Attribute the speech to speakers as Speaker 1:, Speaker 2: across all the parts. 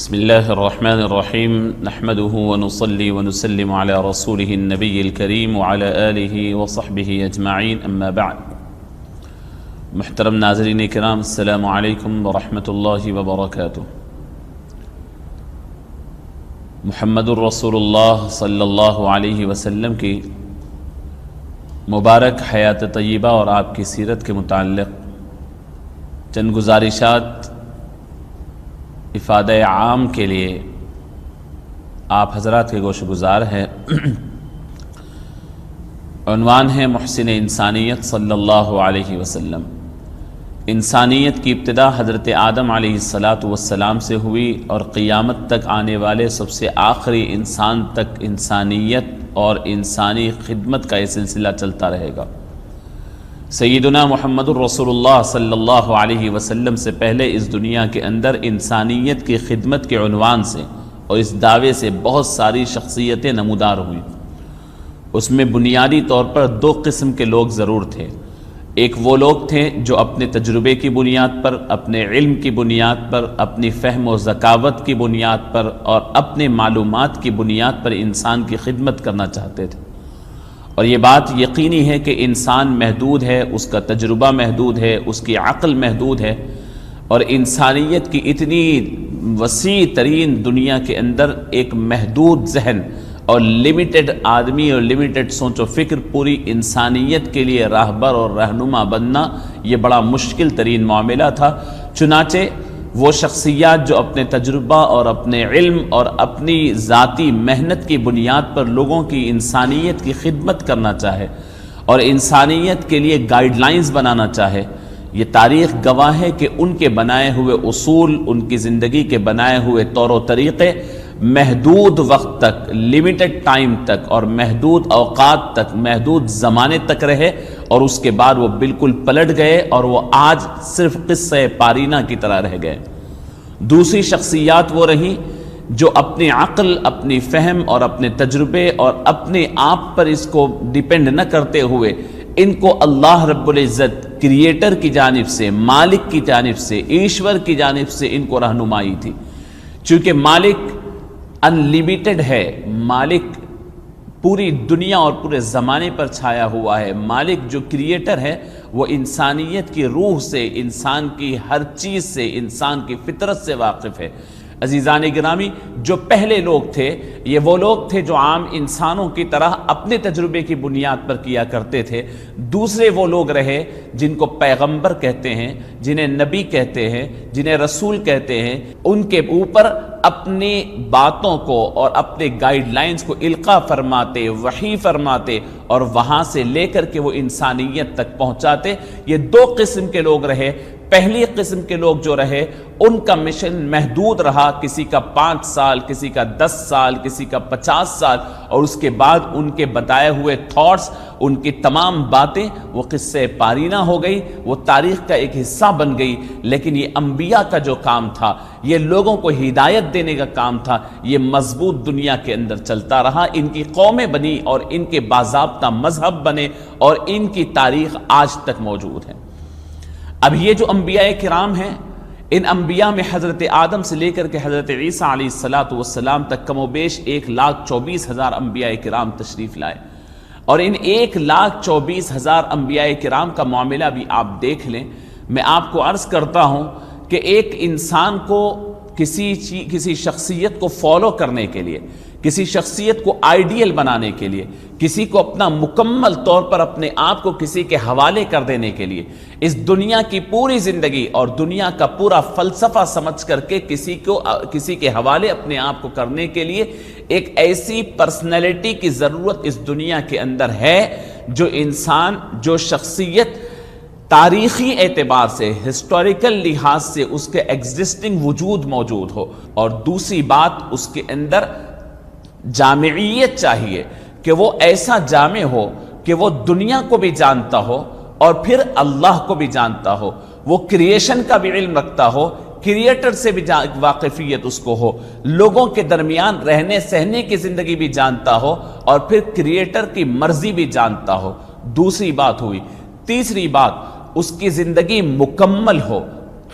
Speaker 1: بسم الله الرحمن الرحيم نحمده ونصلي ونسلم على رسوله النبي الكريم وعلى آله وصحبه أجمعين أما بعد محترم ناظرین کرام السلام علیکم ورحمۃ اللہ وبرکاتہ۔ محمد الرسول اللہ صلی اللہ علیہ وسلم کی مبارک حیات طیبہ اور آپ کی سیرت کے متعلق چند گزارشات افادہ عام کے لیے آپ حضرات کے گوش گزار ہیں۔ عنوان ہے محسن انسانیت صلی اللہ علیہ وسلم۔ انسانیت کی ابتدا حضرت آدم علیہ السلام سے ہوئی اور قیامت تک آنے والے سب سے آخری انسان تک انسانیت اور انسانی خدمت کا یہ سلسلہ چلتا رہے گا۔ سیدنا محمد الرسول اللہ صلی اللہ علیہ وسلم سے پہلے اس دنیا کے اندر انسانیت کی خدمت کے عنوان سے اور اس دعوے سے بہت ساری شخصیتیں نمودار ہوئیں۔ اس میں بنیادی طور پر دو قسم کے لوگ ضرور تھے۔ ایک وہ لوگ تھے جو اپنے تجربے کی بنیاد پر، اپنے علم کی بنیاد پر، اپنی فہم و ذکاوت کی بنیاد پر اور اپنے معلومات کی بنیاد پر انسان کی خدمت کرنا چاہتے تھے۔ اور یہ بات یقینی ہے کہ انسان محدود ہے، اس کا تجربہ محدود ہے، اس کی عقل محدود ہے، اور انسانیت کی اتنی وسیع ترین دنیا کے اندر ایک محدود ذہن اور لمیٹڈ آدمی اور لمیٹڈ سوچ و فکر پوری انسانیت کے لیے راہبر اور رہنما بننا یہ بڑا مشکل ترین معاملہ تھا۔ چنانچہ وہ شخصیات جو اپنے تجربہ اور اپنے علم اور اپنی ذاتی محنت کی بنیاد پر لوگوں کی انسانیت کی خدمت کرنا چاہے اور انسانیت کے لیے گائیڈ لائنز بنانا چاہے، یہ تاریخ گواہ ہے کہ ان کے بنائے ہوئے اصول، ان کی زندگی کے بنائے ہوئے طور و طریقے محدود وقت تک، لمیٹڈ ٹائم تک اور محدود اوقات تک، محدود زمانے تک رہے، اور اس کے بعد وہ بالکل پلٹ گئے اور وہ آج صرف قصہ پارینہ کی طرح رہ گئے۔ دوسری شخصیات وہ رہیں جو اپنی عقل، اپنی فہم اور اپنے تجربے اور اپنے آپ پر اس کو ڈیپینڈ نہ کرتے ہوئے ان کو اللہ رب العزت کریٹر کی جانب سے، مالک کی جانب سے، ایشور کی جانب سے ان کو رہنمائی تھی۔ چونکہ مالک انلیمیٹڈ ہے، مالک پوری دنیا اور پورے زمانے پر چھایا ہوا ہے، مالک جو کریٹر ہے وہ انسانیت کی روح سے، انسان کی ہر چیز سے، انسان کی فطرت سے واقف ہے۔ عزیزان گرامی، جو پہلے لوگ تھے یہ وہ لوگ تھے جو عام انسانوں کی طرح اپنے تجربے کی بنیاد پر کیا کرتے تھے۔ دوسرے وہ لوگ رہے جن کو پیغمبر کہتے ہیں، جنہیں نبی کہتے ہیں، جنہیں رسول کہتے ہیں، ان کے اوپر اپنی باتوں کو اور اپنے گائیڈ لائنز کو القاء فرماتے، وحی فرماتے اور وہاں سے لے کر کے وہ انسانیت تک پہنچاتے۔ یہ دو قسم کے لوگ رہے۔ پہلی قسم کے لوگ جو رہے ان کا مشن محدود رہا، کسی کا 5 سال، کسی کا 10 سال، کسی کا 50 سال، اور اس کے بعد ان کے بتائے ہوئے تھاٹس، ان کی تمام باتیں وہ قصہ پارینہ ہو گئی، وہ تاریخ کا ایک حصہ بن گئی۔ لیکن یہ انبیاء کا جو کام تھا، یہ لوگوں کو ہدایت دینے کا کام تھا، یہ مضبوط دنیا کے اندر چلتا رہا۔ ان کی قومیں بنی اور ان کے باضابطہ مذہب بنے اور ان کی تاریخ آج تک موجود ہے۔ اب یہ جو انبیاء کرام ہیں، ان انبیاء میں حضرت آدم سے لے کر کے حضرت عیسیٰ علیہ السلام تک کم و بیش 1,24,000 انبیاء کرام تشریف لائے، اور ان 1,24,000 انبیاء کرام کا معاملہ بھی آپ دیکھ لیں۔ میں آپ کو عرض کرتا ہوں کہ ایک انسان کو کسی شخصیت کو فالو کرنے کے لیے، کسی شخصیت کو آئیڈیل بنانے کے لیے، کسی کو اپنا مکمل طور پر اپنے آپ کو کسی کے حوالے کر دینے کے لیے، اس دنیا کی پوری زندگی اور دنیا کا پورا فلسفہ سمجھ کر کے کسی کے حوالے اپنے آپ کو کرنے کے لیے ایک ایسی پرسنالٹی کی ضرورت اس دنیا کے اندر ہے، جو انسان، جو شخصیت تاریخی اعتبار سے، ہسٹوریکل لحاظ سے اس کے ایگزسٹنگ وجود موجود ہو، اور دوسری بات اس کے اندر جامعیت چاہیے کہ وہ ایسا جامع ہو کہ وہ دنیا کو بھی جانتا ہو اور پھر اللہ کو بھی جانتا ہو، وہ کریشن کا بھی علم رکھتا ہو، کریٹر سے بھی واقفیت اس کو ہو، لوگوں کے درمیان رہنے سہنے کی زندگی بھی جانتا ہو اور پھر کریٹر کی مرضی بھی جانتا ہو۔ دوسری بات ہوئی۔ تیسری بات، اس کی زندگی مکمل ہو،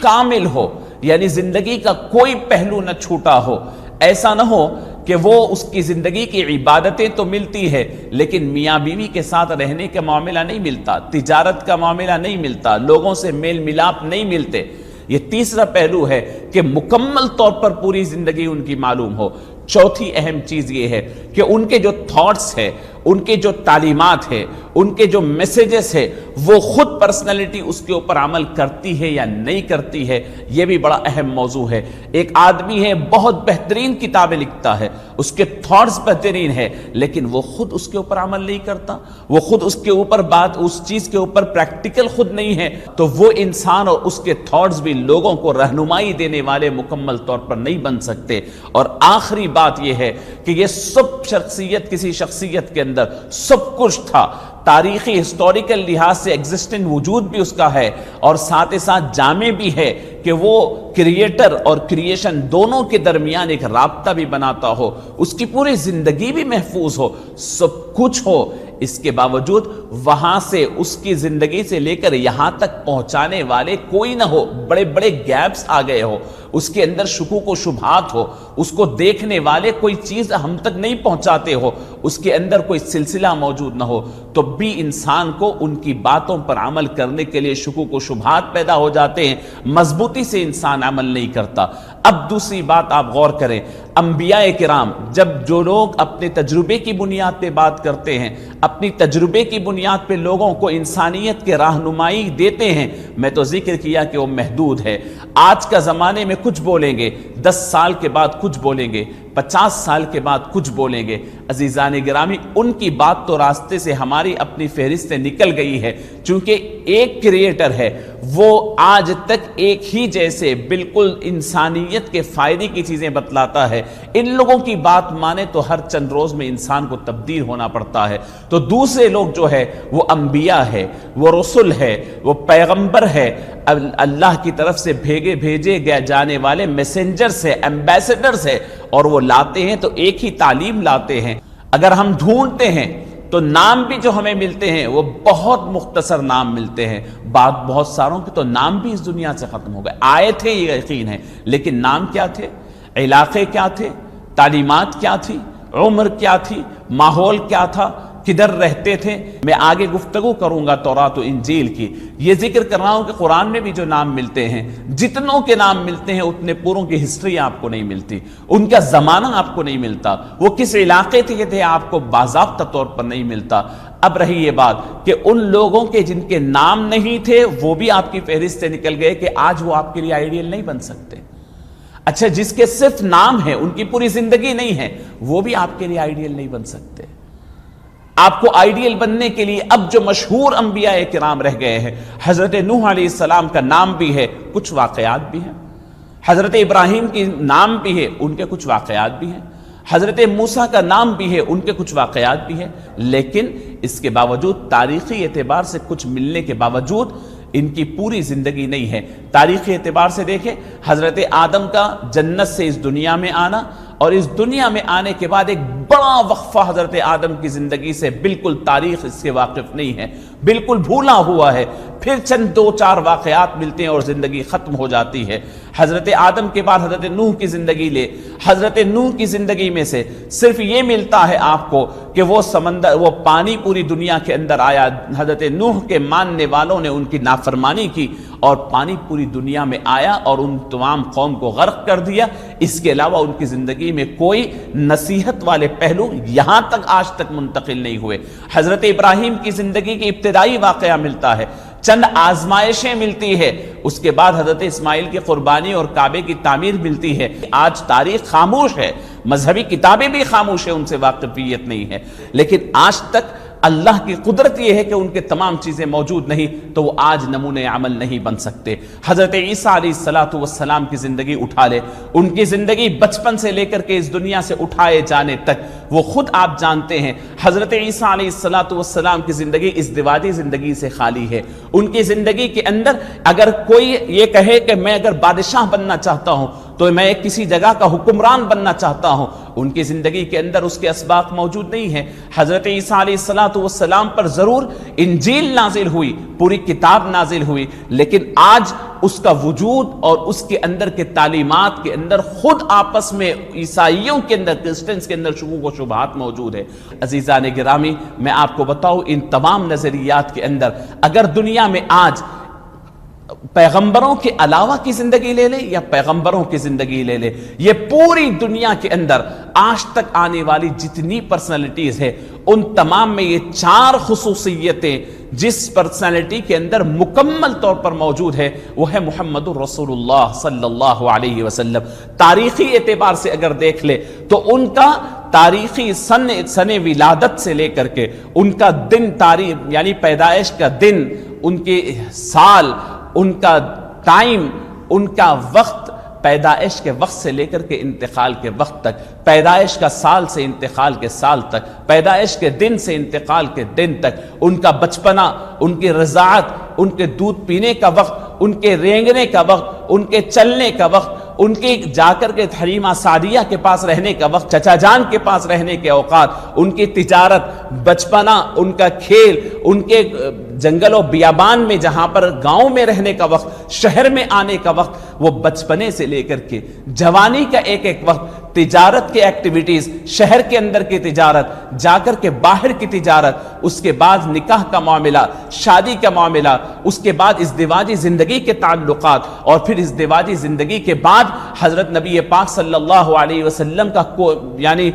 Speaker 1: کامل ہو، یعنی زندگی کا کوئی پہلو نہ چھوٹا ہو. ایسا نہ ہو کہ وہ اس کی زندگی کی عبادتیں تو ملتی ہے لیکن میاں بیوی کے ساتھ رہنے کا معاملہ نہیں ملتا، تجارت کا معاملہ نہیں ملتا، لوگوں سے میل ملاپ نہیں ملتے. یہ تیسرا پہلو ہے کہ مکمل طور پر پوری زندگی ان کی معلوم ہو. چوتھی اہم چیز یہ ہے کہ ان کے جو تھاٹس ہے، ان کے جو تعلیمات ہے، ان کے جو میسیجز ہے، وہ خود پرسنالٹی اس کے اوپر عمل کرتی ہے یا نہیں کرتی ہے. یہ بھی بڑا اہم موضوع ہے. ایک آدمی ہے بہت بہترین کتابیں لکھتا ہے، اس کے تھاٹس بہترین ہے، لیکن وہ خود اس کے اوپر عمل نہیں کرتا، وہ خود اس کے اوپر اس چیز کے اوپر پریکٹیکل خود نہیں ہے، تو وہ انسان اور اس کے تھاٹس بھی لوگوں کو رہنمائی دینے والے مکمل طور پر نہیں بن سکتے. اور آخری بات یہ ہے کہ یہ سب شخصیت، کسی شخصیت کے اندر سب کچھ تھا، تاریخی ہسٹوریکل لحاظ سے ایگزسٹنٹ وجود بھی اس کا ہے، اور ساتھ ہی ساتھ جامع بھی ہے کہ وہ کریٹر اور کریشن دونوں کے درمیان ایک رابطہ بھی بناتا ہو، اس کی پوری زندگی بھی محفوظ ہو، سب کچھ ہو. اس کے باوجود وہاں سے اس کی زندگی سے لے کر یہاں تک پہنچانے والے کوئی نہ ہو، بڑے بڑے گیپس آ گئے ہو، اس کے اندر شکوک و شبہات ہو، اس کو دیکھنے والے کوئی چیز ہم تک نہیں پہنچاتے ہو، اس کے اندر کوئی سلسلہ موجود نہ ہو، تو بھی انسان کو ان کی باتوں پر عمل کرنے کے لیے شکوک و شبہات پیدا ہو جاتے ہیں، مضبوطی سے انسان عمل نہیں کرتا. اب دوسری بات آپ غور کریں، انبیاء کرام جب جو لوگ اپنے تجربے کی بنیاد پہ بات کرتے ہیں، اپنی تجربے کی بنیاد پہ لوگوں کو انسانیت کے راہنمائی دیتے ہیں، میں تو ذکر کیا کہ وہ محدود ہے. آج کا زمانے میں کچھ بولیں گے، 10 سال کے بعد کچھ بولیں گے، 50 سال کے بعد کچھ بولیں گے. عزیزان گرامی، ان کی بات تو راستے سے ہماری اپنی فہرست سے نکل گئی ہے، چونکہ ایک کریٹر ہے، وہ آج تک ایک ہی جیسے بالکل انسانیت کے فائدے کی چیزیں بتلاتا ہے. ان لوگوں کی بات مانے تو ہر چند روز میں انسان کو تبدیل ہونا پڑتا ہے. تو دوسرے لوگ جو ہے وہ انبیاء ہے، وہ رسول ہے، وہ پیغمبر ہے، اللہ کی طرف سے بھیجے جانے والے میسنجرز ہیں، ایمبیسڈرز ہیں، اور وہ لاتے ہیں تو ایک ہی تعلیم لاتے ہیں. اگر ہم ڈھونڈتے ہیں تو نام بھی جو ہمیں ملتے ہیں وہ بہت مختصر نام ملتے ہیں. بہت ساروں کے تو نام بھی اس دنیا سے ختم ہو گئے. آئے تھے یہ یقین ہے، لیکن نام کیا تھے، علاقے کیا تھے، تعلیمات کیا تھی، عمر کیا تھی، ماحول کیا تھا، کدھر رہتے تھے. میں آگے گفتگو کروں گا تورات و انجیل کی. یہ ذکر کر رہا ہوں کہ قرآن میں بھی جو نام ملتے ہیں، جتنوں کے نام ملتے ہیں اتنے پوروں کی ہسٹری آپ کو نہیں ملتی، ان کا زمانہ آپ کو نہیں ملتا، وہ کس علاقے تھے آپ کو باضابطہ طور پر نہیں ملتا. اب رہی یہ بات کہ ان لوگوں کے جن کے نام نہیں تھے وہ بھی آپ کی فہرست سے نکل گئے کہ آج وہ آپ کے لیے آئیڈیل نہیں بن سکتے. اچھا، جس کے صرف نام ہے، ان کی پوری زندگی نہیں ہے، وہ بھی آپ کے لیے آئیڈیل نہیں بن سکتے. آپ کو آئیڈیل بننے کے لیے اب جو مشہور انبیاء کرام رہ گئے ہیں، حضرت نوح علیہ السلام کا نام بھی ہے، کچھ واقعات بھی ہیں. حضرت ابراہیم کی نام بھی ہے، ان کے کچھ واقعات بھی ہیں. حضرت موسیٰ کا نام بھی ہے، ان کے کچھ واقعات بھی ہیں. لیکن اس کے باوجود تاریخی اعتبار سے کچھ ملنے کے باوجود ان کی پوری زندگی نہیں ہے. تاریخی اعتبار سے دیکھیں، حضرت آدم کا جنت سے اس دنیا میں آنا، اور اس دنیا میں آنے کے بعد ایک بڑا وقفہ حضرت آدم کی زندگی سے بالکل تاریخ اس سے واقف نہیں ہے، بالکل بھولا ہوا ہے. پھر چند 2-4 واقعات ملتے ہیں اور زندگی ختم ہو جاتی ہے. حضرت آدم کے بعد حضرت نوح کی زندگی لے، حضرت نوح کی زندگی میں سے صرف یہ ملتا ہے آپ کو کہ وہ پانی پوری دنیا کے اندر آیا، حضرت نوح کے ماننے والوں نے ان کی نافرمانی کی اور پانی پوری دنیا میں آیا اور ان تمام قوم کو غرق کر دیا. اس کے علاوہ ان کی زندگی میں کوئی نصیحت والے پہلو یہاں تک آج تک منتقل نہیں ہوئے. حضرت ابراہیم کی زندگی کی ابتدائی واقعہ ملتا ہے، چند آزمائشیں ملتی ہے، اس کے بعد حضرت اسماعیل کی قربانی اور کعبے کی تعمیر ملتی ہے. آج تاریخ خاموش ہے، مذہبی کتابیں بھی خاموش ہیں، ان سے واقفیت نہیں ہے. لیکن آج تک اللہ کی قدرت یہ ہے کہ ان کے تمام چیزیں موجود نہیں تو وہ آج نمونے عمل نہیں بن سکتے. حضرت عیسیٰ علیہ السلام کی زندگی اٹھا لے، ان کی زندگی بچپن سے لے کر کے اس دنیا سے اٹھائے جانے تک وہ خود آپ جانتے ہیں. حضرت عیسیٰ علیہ السلام کی زندگی ازدواجی زندگی سے خالی ہے. ان کی زندگی کے اندر اگر کوئی یہ کہے کہ میں اگر بادشاہ بننا چاہتا ہوں تو میں کسی جگہ کا حکمران بننا چاہتا ہوں، ان کی زندگی کے اندر اس کے اسباق موجود نہیں ہیں۔ حضرت عیسیٰ علیہ السلام پر ضرور انجیل نازل ہوئی، پوری کتاب نازل ہوئی، لیکن آج اس کا وجود اور اس کے اندر کے تعلیمات کے اندر خود آپس میں عیسائیوں کے اندر، کرسچنز کے اندر شکوک و شبہات موجود ہے۔ عزیزان گرامی، میں آپ کو بتاؤں ان تمام نظریات کے اندر اگر دنیا میں آج پیغمبروں کے علاوہ کی زندگی لے لے یا پیغمبروں کی زندگی لے لے، یہ پوری دنیا کے اندر آج تک آنے والی جتنی پرسنالٹیز ہے ان تمام میں یہ 4 خصوصیتیں جس پرسنالٹی کے اندر مکمل طور پر موجود ہے وہ ہے محمد الرسول اللہ صلی اللہ علیہ وسلم۔ تاریخی اعتبار سے اگر دیکھ لے تو ان کا تاریخی سن ولادت سے لے کر کے ان کا دن تاریخ یعنی پیدائش کا دن، ان کے سال، ان کا ٹائم، ان کا وقت، پیدائش کے وقت سے لے کر کے انتقال کے وقت تک، پیدائش کا سال سے انتقال کے سال تک، پیدائش کے دن سے انتقال کے دن تک، ان کا بچپنا، ان کی رضاعت، ان کے دودھ پینے کا وقت، ان کے رینگنے کا وقت، ان کے چلنے کا وقت، ان کے جا کر کے حلیمہ سعدیہ کے پاس رہنے کا وقت، چچا جان کے پاس رہنے کے اوقات، ان کی تجارت، بچپنا، ان کا کھیل، ان کے جنگل و بیابان میں جہاں پر گاؤں میں رہنے کا وقت، شہر میں آنے کا وقت، وہ بچپنے سے لے کر کے جوانی کا ایک ایک وقت، تجارت کے ایکٹیویٹیز، شہر کے اندر کی تجارت، جا کر کے باہر کی تجارت، اس کے بعد نکاح کا معاملہ، شادی کا معاملہ، اس کے بعد ازدواجی زندگی کے تعلقات، اور پھر ازدواجی زندگی کے بعد حضرت نبی پاک صلی اللہ علیہ وسلم کا یعنی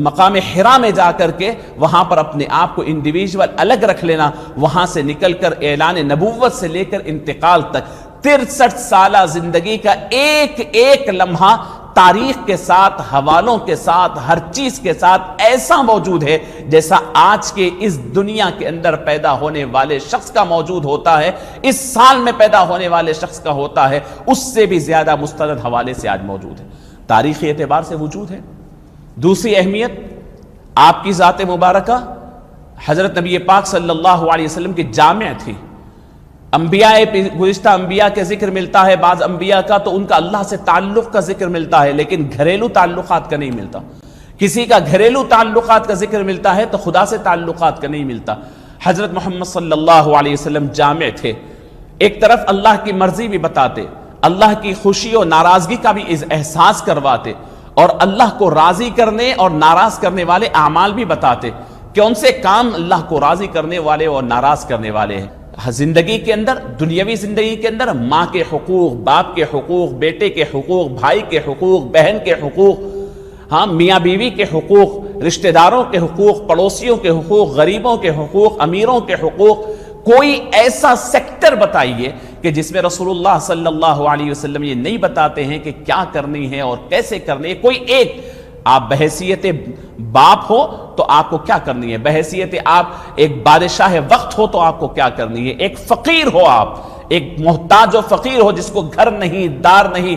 Speaker 1: مقام حرا میں جا کر کے وہاں پر اپنے آپ کو انڈیویجول الگ رکھ لینا، وہاں سے نکل کر اعلان نبوت سے لے کر انتقال تک 63 سالہ زندگی کا ایک ایک لمحہ تاریخ کے ساتھ، حوالوں کے ساتھ، ہر چیز کے ساتھ ایسا موجود ہے جیسا آج کے اس دنیا کے اندر پیدا ہونے والے شخص کا موجود ہوتا ہے، اس سال میں پیدا ہونے والے شخص کا ہوتا ہے، اس سے بھی زیادہ مستند حوالے سے آج موجود ہے، تاریخی اعتبار سے وجود ہے۔ دوسری اہمیت، آپ کی ذات مبارکہ حضرت نبی پاک صلی اللہ علیہ وسلم کی جامع تھی۔ انبیاء گزشتہ انبیاء کے ذکر ملتا ہے، بعض انبیاء کا تو ان کا اللہ سے تعلق کا ذکر ملتا ہے لیکن گھریلو تعلقات کا نہیں ملتا۔ کسی کا گھریلو تعلقات کا ذکر ملتا ہے تو خدا سے تعلقات کا نہیں ملتا۔ حضرت محمد صلی اللہ علیہ وسلم جامع تھے، ایک طرف اللہ کی مرضی بھی بتاتے، اللہ کی خوشی و ناراضگی کا بھی احساس کرواتے، اور اللہ کو راضی کرنے اور ناراض کرنے والے اعمال بھی بتاتے، کون سے کام اللہ کو راضی کرنے والے اور ناراض کرنے والے ہیں۔ زندگی کے اندر، دنیاوی زندگی کے اندر ماں کے حقوق، باپ کے حقوق، بیٹے کے حقوق، بھائی کے حقوق، بہن کے حقوق، میاں بیوی کے حقوق، رشتہ داروں کے حقوق، پڑوسیوں کے حقوق، غریبوں کے حقوق، امیروں کے حقوق، کوئی ایسا سیکٹر بتائیے کہ جس میں رسول اللہ صلی اللہ علیہ وسلم یہ نہیں بتاتے ہیں کہ کیا کرنی ہے اور کیسے کرنی ہے۔ کوئی ایک، آپ بحیثیت باپ ہو تو آپ کو کیا کرنی ہے، بحیثیت آپ ایک بادشاہ وقت ہو تو آپ کو کیا کرنی ہے، ایک فقیر ہو، آپ ایک محتاج و فقیر ہو جس کو گھر نہیں، دار نہیں،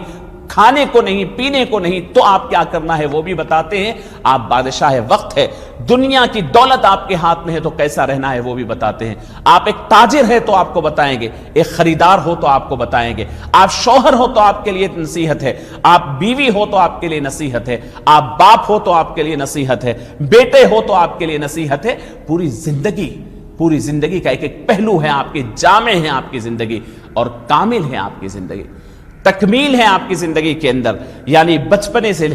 Speaker 1: کھانے کو نہیں، پینے کو نہیں، تو آپ کیا کرنا ہے وہ بھی بتاتے ہیں۔ آپ بادشاہ وقت ہے، دنیا کی دولت آپ کے ہاتھ میں ہے تو کیسا رہنا ہے وہ بھی بتاتے ہیں۔ آپ ایک تاجر ہے تو آپ کو بتائیں گے، ایک خریدار ہو تو آپ کو بتائیں گے، آپ شوہر ہو تو آپ کے لیے نصیحت ہے، آپ بیوی ہو تو آپ کے لیے نصیحت ہے، آپ باپ ہو تو آپ کے لیے نصیحت ہے، بیٹے ہو تو آپ کے لیے نصیحت ہے۔ پوری زندگی کا ایک ایک پہلو ہے آپ کی، جامع ہے آپ کی زندگی اور کامل ہے آپ کی زندگی، تکمیل ہے آپ کی زندگی کے اندر، یعنی بچپنے سے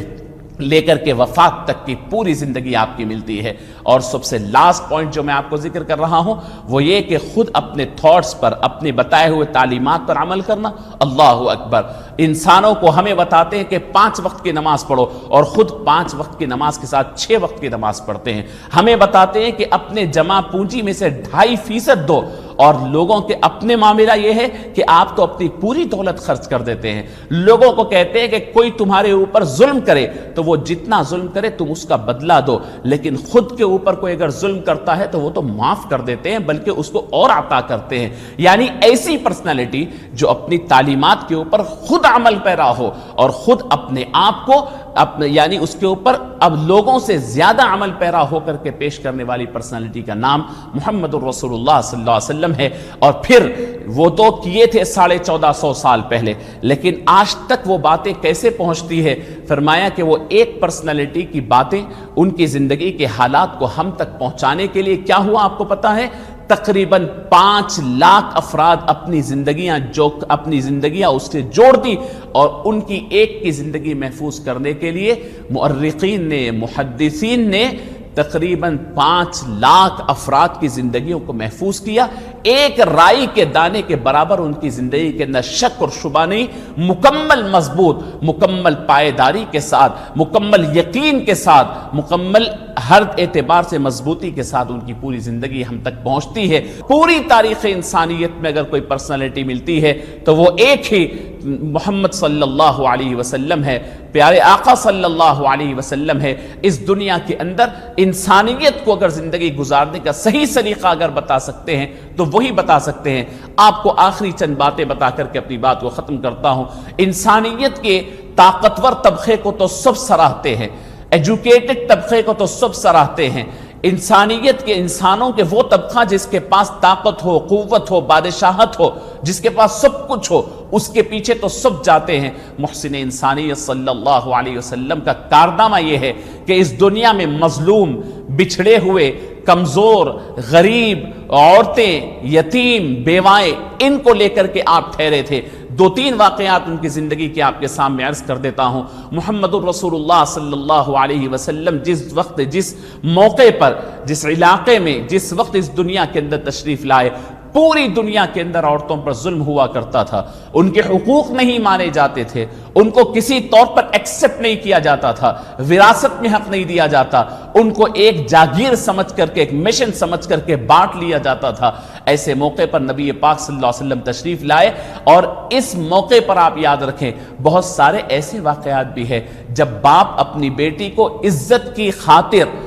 Speaker 1: لے کر کے وفات تک کی پوری زندگی آپ کی ملتی ہے۔ اور سب سے لاسٹ پوائنٹ جو میں آپ کو ذکر کر رہا ہوں وہ یہ کہ خود اپنے تھاٹس پر، اپنے بتائے ہوئے تعلیمات پر عمل کرنا۔ اللہ اکبر، انسانوں کو ہمیں بتاتے ہیں کہ 5 وقت کی نماز پڑھو اور خود 5 وقت کی نماز کے ساتھ 6 وقت کی نماز پڑھتے ہیں۔ ہمیں بتاتے ہیں کہ اپنے جمع پونجی میں سے 2.5% دو، اور لوگوں کے اپنے معاملہ یہ ہے کہ آپ تو اپنی پوری دولت خرچ کر دیتے ہیں۔ لوگوں کو کہتے ہیں کہ کوئی تمہارے اوپر ظلم کرے تو وہ جتنا ظلم کرے تم اس کا بدلہ دو، لیکن خود کے اوپر کوئی اگر ظلم کرتا ہے تو وہ تو معاف کر دیتے ہیں بلکہ اس کو اور عطا کرتے ہیں۔ یعنی ایسی پرسنالٹی جو اپنی تعلیمات کے اوپر خود عمل پیرا ہو اور خود اپنے آپ کو یعنی اس کے اوپر اب لوگوں سے زیادہ عمل پیرا ہو کر کے پیش کرنے والی پرسنالٹی کا نام محمد الرسول اللہ صلی اللہ علیہ وسلم ہے۔ اور پھر وہ تو کیے تھے 1450 سال پہلے، لیکن آج تک وہ باتیں کیسے پہنچتی ہے؟ فرمایا کہ وہ ایک پرسنالٹی کی باتیں، ان کی زندگی کے حالات کو ہم تک پہنچانے کے لیے کیا ہوا آپ کو پتا ہے؟ تقریباً 5 لاکھ افراد اپنی زندگیاں اس سے جوڑ دی، اور ان کی ایک کی زندگی محفوظ کرنے کے لیے مؤرخین نے، محدثین نے تقریباً 5 لاکھ افراد کی زندگیوں کو محفوظ کیا۔ ایک رائی کے دانے کے برابر ان کی زندگی کے اندر شک اور شبہ نہیں، مکمل مضبوط، مکمل پائیداری کے ساتھ، مکمل یقین کے ساتھ، مکمل ہر اعتبار سے مضبوطی کے ساتھ ان کی پوری زندگی ہم تک پہنچتی ہے۔ پوری تاریخ انسانیت میں اگر کوئی پرسنالٹی ملتی ہے تو وہ ایک ہی محمد صلی اللہ علیہ وسلم ہے، پیارے آقا صلی اللہ علیہ وسلم ہے۔ اس دنیا کے اندر انسانیت کو اگر زندگی گزارنے کا صحیح سلیقہ اگر بتا سکتے ہیں تو وہی بتا سکتے ہیں۔ آپ کو آخری چند باتیں بتا کر کے اپنی بات کو ختم کرتا ہوں۔ انسانیت کے طاقتور طبقے کو تو سب سراہتے ہیں، ایجوکیٹڈ طبقے کو تو سب سراہتے ہیں، انسانیت کے انسانوں کے وہ طبقہ جس کے پاس طاقت ہو، قوت ہو، بادشاہت ہو، جس کے پاس سب کچھ ہو، اس کے پیچھے تو سب جاتے ہیں۔ محسن انسانیت صلی اللہ علیہ وسلم کا کارنامہ یہ ہے کہ اس دنیا میں مظلوم، بچھڑے ہوئے، کمزور، غریب، عورتیں، یتیم، بیوائیں، ان کو لے کر کے آپ ٹھہرے تھے۔ 2-3 واقعات ان کی زندگی کے آپ کے سامنے عرض کر دیتا ہوں۔ محمد الرسول اللہ صلی اللہ علیہ وسلم جس وقت، جس موقع پر، جس علاقے میں، جس وقت اس دنیا کے اندر تشریف لائے، پوری دنیا کے اندر عورتوں پر ظلم ہوا کرتا تھا، ان کے حقوق نہیں مانے جاتے تھے، ان کو کسی طور پر ایکسپٹ نہیں کیا جاتا تھا، وراثت میں حق نہیں دیا جاتا، ان کو ایک جاگیر سمجھ کر کے، ایک مشن سمجھ کر کے بانٹ لیا جاتا تھا۔ ایسے موقع پر نبی پاک صلی اللہ علیہ وسلم تشریف لائے، اور اس موقع پر آپ یاد رکھیں بہت سارے ایسے واقعات بھی ہیں جب باپ اپنی بیٹی کو عزت کی خاطر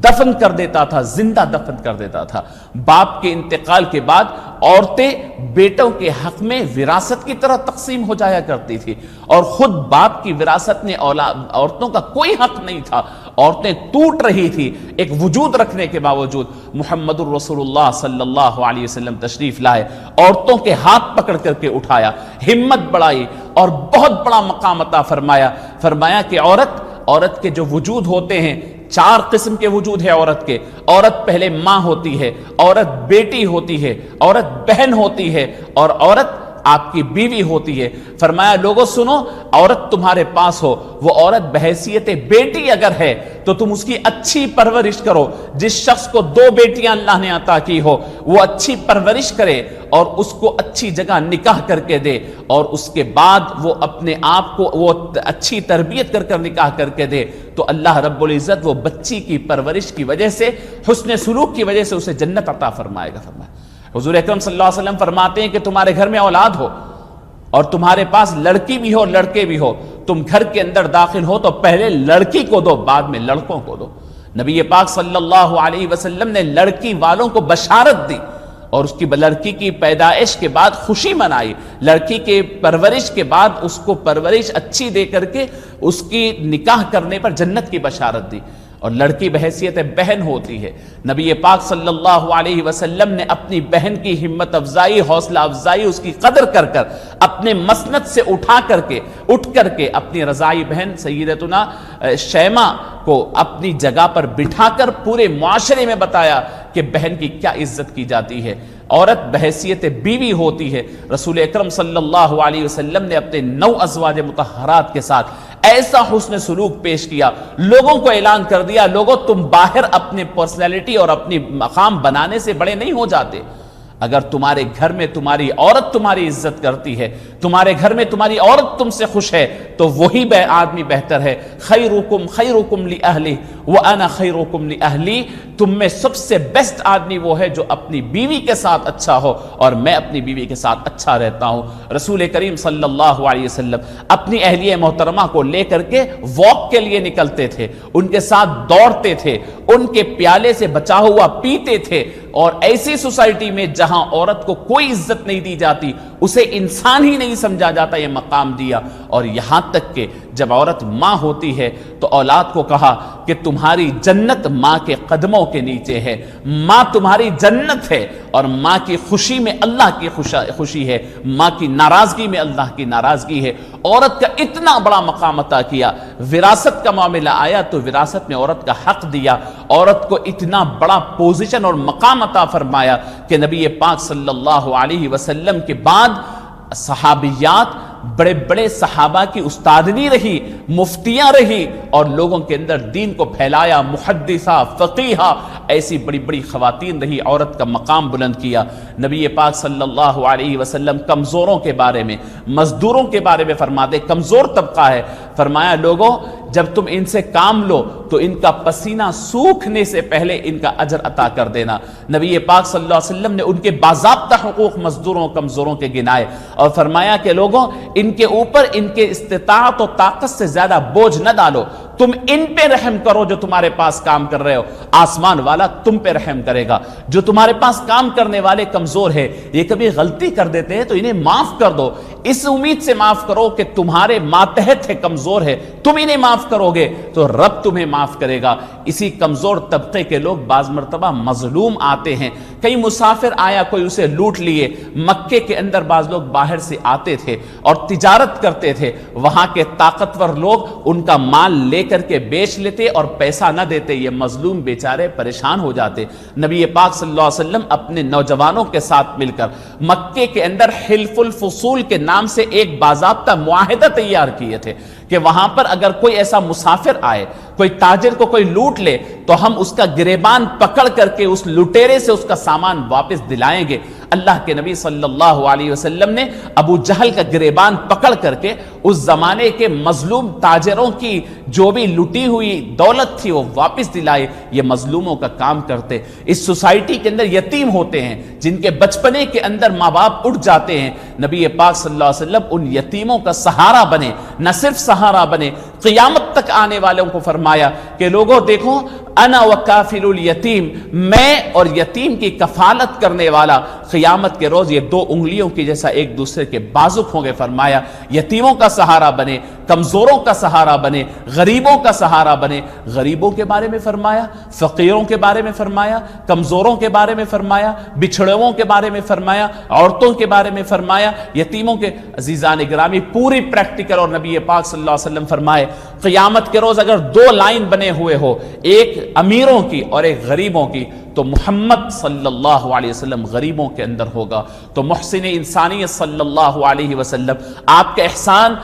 Speaker 1: دفن کر دیتا تھا، زندہ دفن کر دیتا تھا۔ باپ کے انتقال کے بعد عورتیں بیٹوں کے حق میں وراثت کی طرح تقسیم ہو جایا کرتی تھی، اور خود باپ کی وراثت میں عورتوں کا کوئی حق نہیں تھا، عورتیں ٹوٹ رہی تھی ایک وجود رکھنے کے باوجود۔ محمد الرسول اللہ صلی اللہ علیہ وسلم تشریف لائے، عورتوں کے ہاتھ پکڑ کر کے اٹھایا، ہمت بڑھائی، اور بہت بڑا مقام عطا فرمایا کہ عورت کے جو وجود ہوتے ہیں، 4 قسم کے وجود ہے عورت کے۔ عورت پہلے ماں ہوتی ہے، عورت بیٹی ہوتی ہے، عورت بہن ہوتی ہے، اور عورت آپ کی بیوی ہوتی ہے۔ فرمایا لوگوں سنو، عورت تمہارے پاس ہو، وہ عورت بحیثیت بیٹی اگر ہے تو تم اس کی اچھی پرورش کرو۔ جس شخص کو 2 بیٹیاں اللہ نے عطا کی ہو، وہ اچھی پرورش کرے اور اس کو اچھی جگہ نکاح کر کے دے، اور اس کے بعد وہ اپنے آپ کو وہ اچھی تربیت کر نکاح کر کے دے، تو اللہ رب العزت وہ بچی کی پرورش کی وجہ سے، حسن سلوک کی وجہ سے اسے جنت عطا فرمائے گا۔ حضور اکرم صلی اللہ علیہ وسلم فرماتے ہیں کہ تمہارے گھر میں اولاد ہو اور تمہارے پاس لڑکی بھی ہو، لڑکے بھی ہو، تم گھر کے اندر داخل ہو تو پہلے لڑکی کو دو، بعد میں لڑکوں کو دو۔ نبی پاک صلی اللہ علیہ وسلم نے لڑکی والوں کو بشارت دی، اور اس کی لڑکی کی پیدائش کے بعد خوشی منائی، لڑکی کے پرورش کے بعد اس کو پرورش اچھی دے کر کے اس کی نکاح کرنے پر جنت کی بشارت دی۔ اور لڑکی بحیثیت بہن ہوتی ہے۔ نبی پاک صلی اللہ علیہ وسلم نے اپنی بہن کی ہمت افزائی، حوصلہ افزائی، اس کی قدر کر اپنے مسند سے اٹھ کر کے اپنی رضائی بہن سیدتنا شیمہ کو اپنی جگہ پر بٹھا کر پورے معاشرے میں بتایا کہ بہن کی کیا عزت کی جاتی ہے۔ عورت بحیثیت بیوی ہوتی ہے۔ رسول اکرم صلی اللہ علیہ وسلم نے اپنے 9 ازواج مطہرات کے ساتھ ایسا حسن سلوک پیش کیا، لوگوں کو اعلان کر دیا، لوگوں تم باہر اپنے پرسنالٹی اور اپنی مقام بنانے سے بڑے نہیں ہو جاتے۔ اگر تمہارے گھر میں تمہاری عورت تمہاری عزت کرتی ہے، تمہارے گھر میں تمہاری عورت تم سے خوش ہے، تو وہی آدمی بہتر ہے۔ خیرکم خیرکم لأہلہ وانا خیرکم لأہلی، تم میں سب سے بیسٹ آدمی وہ ہے جو اپنی بیوی کے ساتھ اچھا ہو، اور میں اپنی بیوی کے ساتھ اچھا رہتا ہوں۔ رسول کریم صلی اللہ علیہ وسلم اپنی اہلیہ محترمہ کو لے کر کے واک کے لیے نکلتے تھے، ان کے ساتھ دوڑتے تھے، ان کے پیالے سے بچا ہوا پیتے تھے، اور ایسی سوسائٹی میں جہاں عورت کو کوئی عزت نہیں دی جاتی اسے انسان ہی نہیں سمجھا جاتا، یہ مقام دیا۔ اور یہاں تک کہ جب عورت ماں ہوتی ہے تو اولاد کو کہا کہ تمہاری جنت ماں کے قدموں کے نیچے ہے، ماں تمہاری جنت ہے، اور ماں کی خوشی میں اللہ کی خوشی ہے، ماں کی ناراضگی میں اللہ کی ناراضگی ہے۔ عورت کا اتنا بڑا مقام عطا کیا۔ وراثت کا معاملہ آیا تو وراثت میں عورت کا حق دیا، عورت کو اتنا بڑا پوزیشن اور مقام عطا فرمایا کہ نبی پاک صلی اللہ علیہ وسلم کے بعد صحابیات بڑے بڑے صحابہ کی استادنی رہی، مفتیاں رہی، اور لوگوں کے اندر دین کو پھیلایا، محدثہ، فقیہہ، ایسی بڑی بڑی خواتین رہی، عورت کا مقام بلند کیا۔ نبی پاک صلی اللہ علیہ وسلم کمزوروں کے بارے میں، مزدوروں کے بارے میں فرماتے، کمزور طبقہ ہے، فرمایا لوگوں جب تم ان سے کام لو تو ان کا پسینہ سوکھنے سے پہلے ان کا اجر عطا کر دینا۔ نبی پاک صلی اللہ علیہ وسلم نے ان کے باضابطہ حقوق مزدوروں کمزوروں کے گنائے اور فرمایا کہ لوگوں ان کے اوپر ان کے استطاعت و طاقت سے زیادہ بوجھ نہ ڈالو، تم ان پہ رحم کرو جو تمہارے پاس کام کر رہے ہو، آسمان والا تم پہ رحم کرے گا۔ جو تمہارے پاس کام کرنے والے کمزور ہے، یہ کبھی غلطی کر دیتے ہیں تو انہیں معاف کر دو، اس امید سے معاف کرو کہ تمہارے ماتحت ہے، کمزور ہے، تم انہیں معاف کرو گے تو رب تمہیں معاف کرے گا۔ اسی کمزور طبقے کے لوگ بعض مرتبہ مظلوم آتے ہیں، کئی مسافر آیا کوئی اسے لوٹ لیے، مکے کے اندر بعض لوگ باہر سے آتے تھے اور تجارت کرتے تھے، وہاں کے طاقتور لوگ ان کا مال لے کر کے بیچ لیتے اور پیسہ نہ دیتے، یہ مظلوم بیچارے پریشان ہو جاتے۔ نبی پاک صلی اللہ علیہ وسلم اپنے نوجوانوں کے ساتھ مل کر مکے کے اندر حلف الفصول کے نام سے ایک باضابطہ معاہدہ تیار کیے تھے کہ وہاں پر اگر کوئی ایسا مسافر آئے، کوئی تاجر کو کوئی لوٹ لے تو ہم اس کا گریبان پکڑ کر کے اس لٹیرے سے اس کا سامان واپس دلائیں گے۔ اللہ کے نبی صلی اللہ علیہ وسلم نے ابو جہل کا گریبان پکڑ کر کے اس زمانے کے مظلوم تاجروں کی جو بھی لٹی ہوئی دولت تھی وہ واپس دلائے۔ یہ مظلوموں کا کام کرتے۔ اس سوسائٹی کے اندر یتیم ہوتے ہیں جن کے بچپنے کے اندر ماں باپ اٹھ جاتے ہیں، نبی پاک صلی اللہ علیہ وسلم ان یتیموں کا سہارا بنے، نہ صرف سہارا بنے، قیامت تک آنے والوں کو فرمایا کہ لوگوں دیکھو انا وکافل الیتیم، میں اور یتیم کی کفالت کرنے والا قیامت کے روز یہ دو انگلیوں کی جیسا ایک دوسرے کے بازک ہوں گے۔ فرمایا یتیموں کا سہارا بنے، کمزوروں کا سہارا بنے، غریبوں کا سہارا بنے۔ غریبوں کے بارے میں فرمایا، فقیروں کے بارے میں فرمایا، کمزوروں کے بارے میں فرمایا، بچھڑوں کے بارے میں فرمایا، عورتوں کے بارے میں فرمایا، یتیموں کے۔ عزیزان گرامی پوری پریکٹیکل، اور نبی پاک صلی اللہ علیہ وسلم فرمائے قیامت کے روز اگر دو لائن بنے ہوئے ہو، ایک امیروں کی اور ایک غریبوں کی، تو محمد صلی اللہ علیہ وسلم غریبوں کے اندر ہوگا۔ تو محسن انسانیت صلی اللہ علیہ وسلم، آپ کا احسان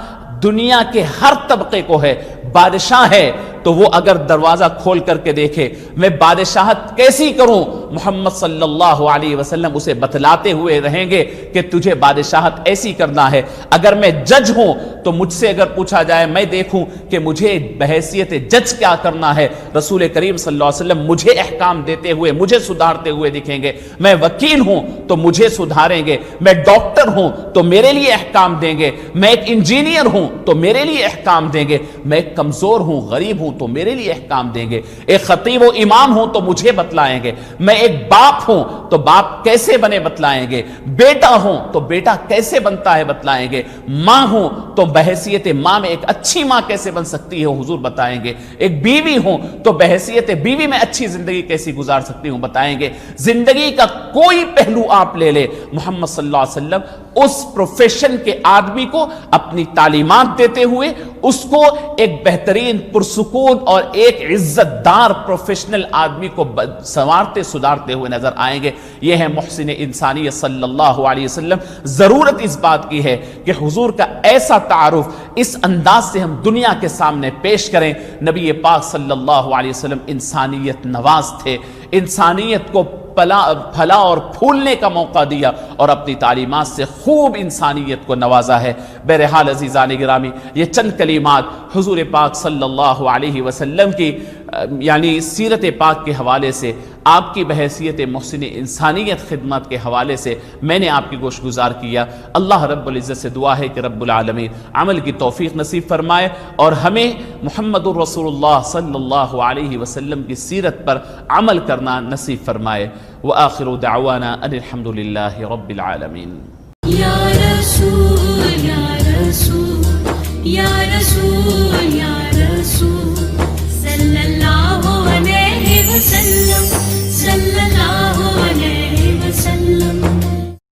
Speaker 1: دنیا کے ہر طبقے کو ہے۔ بادشاہ ہے تو وہ اگر دروازہ کھول کر کے دیکھے میں بادشاہت کیسی کروں، محمد صلی اللہ علیہ وسلم اسے بتلاتے ہوئے رہیں گے کہ تجھے بادشاہت ایسی کرنا ہے۔ اگر میں جج ہوں تو مجھ سے اگر پوچھا جائے میں دیکھوں کہ مجھے بحیثیت جج کیا کرنا ہے، رسول کریم صلی اللہ علیہ وسلم مجھے احکام دیتے ہوئے، مجھے سدھارتے ہوئے دکھیں گے۔ میں وکیل ہوں تو مجھے سدھاریں گے، میں ڈاکٹر ہوں تو میرے لیے احکام دیں گے، میں ایک انجینئر ہوں تو میرے لیے احکام دیں گے، میں ایک کمزور ہوں، غریب ہوں تو میرے لیے احکام دیں گے، ایک خطیب و امام ہوں تو مجھے بتلائیں گے، میں ایک باپ ہوں تو باپ کیسے بنے بتلائیں گے، بیٹا ہوں تو بیٹا کیسے بنتا ہے بتلائیں گے، ماں ہوں تو بحیثیت ماں میں ایک اچھی ماں کیسے بن سکتی ہے حضور بتائیں گے، ایک بیوی ہوں تو بحیثیت بیوی میں اچھی زندگی کیسی گزار سکتی ہوں بتائیں گے۔ زندگی کا کوئی پہلو آپ لے لے، محمد صلی اللہ علیہ وسلم اس پروفیشن کے آدمی کو اپنی تعلیمات دیتے ہوئے اس کو ایک بہترین پرسکون اور ایک عزت دار پروفیشنل آدمی کو سنوارتے سدھارتے ہوئے نظر آئیں گے۔ یہ ہے محسن انسانیت صلی اللہ علیہ وسلم۔ ضرورت اس بات کی ہے کہ حضور کا ایسا تعارف اس انداز سے ہم دنیا کے سامنے پیش کریں۔ نبی پاک صلی اللہ علیہ وسلم انسانیت نواز تھے، انسانیت کو پھلا اور پھولنے کا موقع دیا اور اپنی تعلیمات سے خوب انسانیت کو نوازا ہے۔ بہرحال عزیزان گرامی، یہ چند کلمات حضور پاک صلی اللہ علیہ وسلم کی یعنی سیرت پاک کے حوالے سے، آپ کی بحیثیت محسن انسانیت خدمت کے حوالے سے میں نے آپ کی گوش گزار کیا۔ اللہ رب العزت سے دعا ہے کہ رب العالمین عمل کی توفیق نصیب فرمائے اور ہمیں محمد الرسول اللہ صلی اللہ علیہ وسلم کی سیرت پر عمل کرنا نصیب فرمائے۔ وآخر دعوانا ان الحمد للہ رب العالمین۔
Speaker 2: رسول یا رسول یا رسول یا